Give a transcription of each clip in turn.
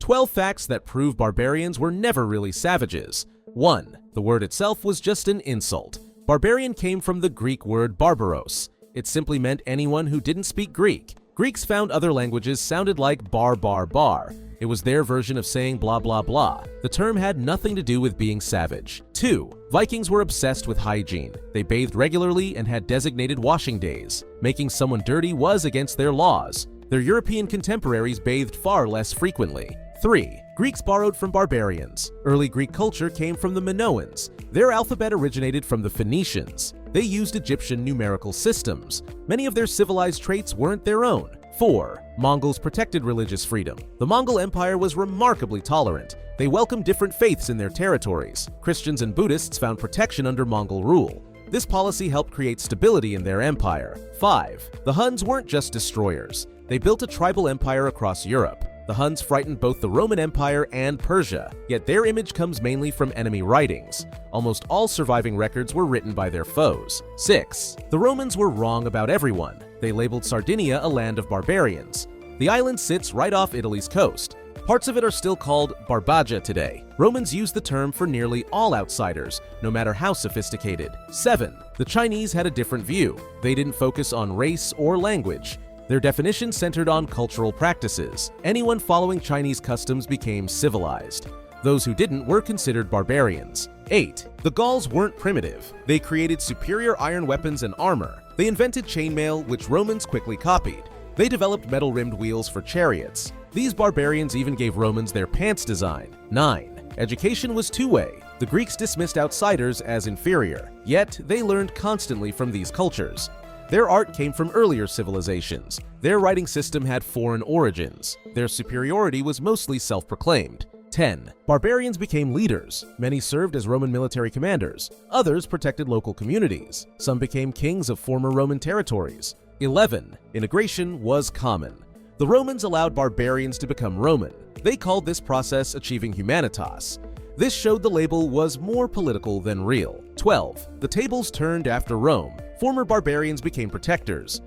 12 facts that prove barbarians were never really savages. 1. The word itself was just an insult. Barbarian came from the Greek word barbaros. It simply meant anyone who didn't speak Greek. Greeks found other languages sounded like bar bar bar. It was their version of saying blah blah blah. The term had nothing to do with being savage. 2. Vikings were obsessed with hygiene. They bathed regularly and had designated washing days. Making someone dirty was against their laws. Their European contemporaries bathed far less frequently. 3. Greeks borrowed from barbarians. Early Greek culture came from the Minoans. Their alphabet originated from the Phoenicians. They used Egyptian numerical systems. Many of their civilized traits weren't their own. 4. Mongols protected religious freedom. The Mongol Empire was remarkably tolerant. They welcomed different faiths in their territories. Christians and Buddhists found protection under Mongol rule. This policy helped create stability in their empire. 5. The Huns weren't just destroyers. They built a tribal empire across Europe. The Huns frightened both the Roman Empire and Persia, yet their image comes mainly from enemy writings. Almost all surviving records were written by their foes. 6. The Romans were wrong about everyone. They labeled Sardinia a land of barbarians. The island sits right off Italy's coast. Parts of it are still called Barbagia today. Romans used the term for nearly all outsiders, no matter how sophisticated. 7. The Chinese had a different view. They didn't focus on race or language. Their definition centered on cultural practices. Anyone following Chinese customs became civilized. Those who didn't were considered barbarians. 8. The Gauls weren't primitive. They created superior iron weapons and armor. They invented chainmail, which Romans quickly copied. They developed metal-rimmed wheels for chariots. These barbarians even gave Romans their pants design. 9. Education was two-way. The Greeks dismissed outsiders as inferior, yet they learned constantly from these cultures. Their art came from earlier civilizations. Their writing system had foreign origins. Their superiority was mostly self-proclaimed. 10. Barbarians became leaders. Many served as Roman military commanders. Others protected local communities. Some became kings of former Roman territories. 11. Integration was common. The Romans allowed barbarians to become Roman. They called this process achieving humanitas. This showed the label was more political than real. 12. The tables turned after Rome. Former barbarians became protectors.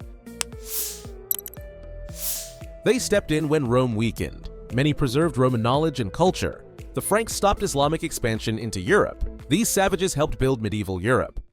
They stepped in when Rome weakened. Many preserved Roman knowledge and culture. The Franks stopped Islamic expansion into Europe. These savages helped build medieval Europe.